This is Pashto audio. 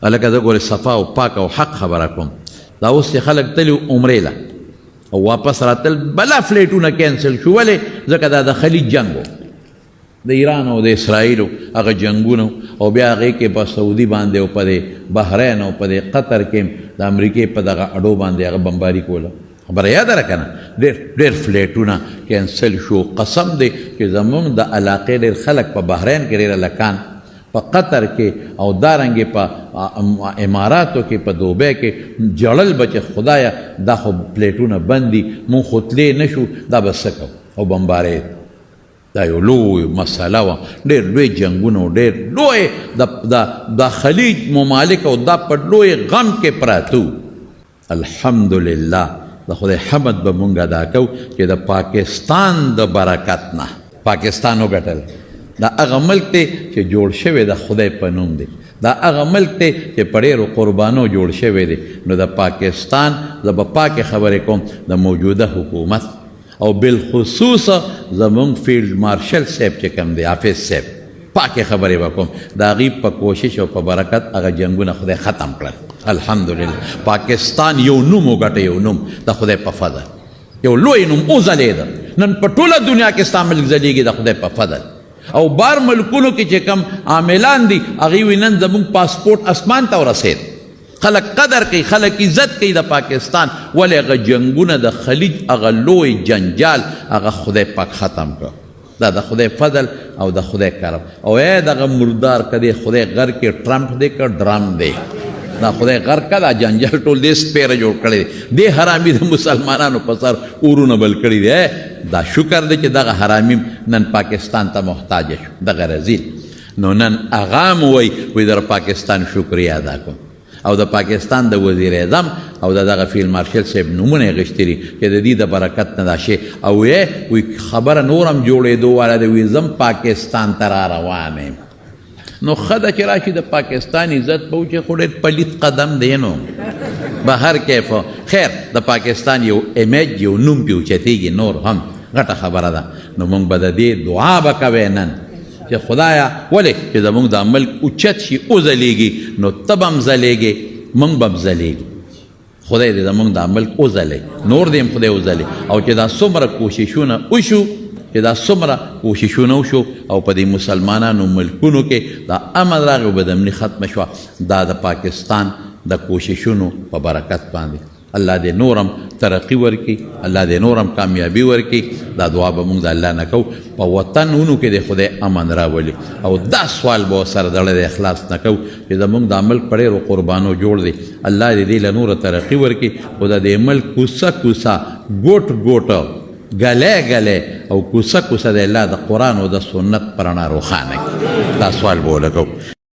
الکه زه ګورې صفا او پاک او حق خبره کوم. دا اوس چې خلک تلي عمرې له او واپس راتل بلا فلیټونه کینسل شو. ولې؟ ځکه دا د خلیج جنګ و، د ایران او د اسرائیلو هغه جنګونه، او بیا هغې کې په سعودي باندې او په د بحرین او په د قطر کې د امریکې په دغه اډو باندې هغه بمباري کوله. خبره یاده ده که نه؟ ډېر فلیټونه کینسل شو. قسم دی چې زمونږ د علاقې ډېر خلک په بحرین کې ډېر هلکان، په قطر کې او دارنګې په اماراتو کې، په دوبۍ کې جړل به چې خدایه دا خو پلیټونه بند دي، مونږ خو تللی نه شو، دا به څه کوو؟ او بمبارۍ. دا یو لوی مسله وه، ډېر لوی جنګونه و، ډېر لوی د خلیج ممالک او دا په لوی غم کې پراته وو. الحمدلله د خدای حمد به مونږ ادا کوو چې د پاکستان د برکت نه پاکستان وګټل. دا هغه ملک دی چې جوړ شوی د خدای په نوم دی، دا هغه ملک دی چې په ډېرو قربانو جوړ شوی دی. نو د پاکستان زه به پاکې خبرې کوم د موجوده حکومت او بالخصوص زمونږ فیلډ مارشل صاحب چې کوم دی، حافظ صاحب، پاکې خبرې به کوم. د هغې په کوشش او په برکت هغه جنګونه خدای ختم کړل. الحمدلله پاکستان یو نوم وګټه، یو نوم د خدای په فضل، یو لوی نوم وځلېده. نن په ټوله دنیا کې ستا ملک ځلیږي د خدای په فضل. او بار ملکونو کې چې کم عاملان دي هغوی وایي نن زموږ پاسپورټ اسمان ته ورسېد. خلک قدر کوي، خلک عزت کوي د پاکستان. ولې؟ هغه جنګونه د خلیج، هغه لوی جنجال هغه خدای پاک ختم کړ. دا د خدای فضل او د خدای کرم. او ای دغه مردار که دی خدای غر کې ټرمپ دی که ډرم دی، دا خدای غر که دا جنجال ټول دې سپیره جوړ کړی دی. دې حرامي د مسلمانانو په سر اورونه بل کړي دی. دا شکر دی چې دغه حرامي نن پاکستان ته محتاج شو، دغه رزیل. نو نن هغه هم وایي در پاکستان شکریه ادا کوم. او د پاکستان د وزیر اعظم او د دغه فیلډ مارشل صاحب نومونه یې غښتي دي چې د دې د برکت نه دا شی. او وی خبره نور هم جوړېدو واله دی، وایي زم پاکستان ته را روان یم. نو ښه ده چې راشي د پاکستان عزت به وچې، خو ډېر پلیت قدم دی نو به هر کیف. خیر د پاکستان یو امیج، یو نوم پې اوچتېږي، نور هم غټه خبره ده. نو مونږ به د دې دعا به کوی نن چې خدایا ولې چې زمونږ دا ملک اوچت شي، وځلیږي، نو ته به هم ځلیږې، مونږ به هم ځلیږي. خدای دې زمونږ دا ملک وځلی، نور دې هم خدای وځلی. او چې دا څومره کوششونه وشو، چې دا څومره کوششونه وشو او په دې مسلمانانو ملکونو کې دا امن راغی او بدامني ختمه شوه، دا د پاکستان د کوششونو په برکت باندې. الله دې نورم ترقی ورکړي، الله دې نورم کامیابی ورکړي. دا دعا به مونږ د الله نه کوو. په وطنونو کې د خدای امن راولي. او دا سوال به ورسره دړی د اخلاص نه کوو چې زمونږ دا ملک په ډېرو قربانو جوړ دی. الله دې دې له نوره ترقی ورکړي. خو د دې ملک کوڅه کوڅه، ګوټ ګوټه، گلے گلے او کوڅه کوڅه د الله د قرآن او د سنت په رڼا روښانه کړي. دا سوال به ولګوو.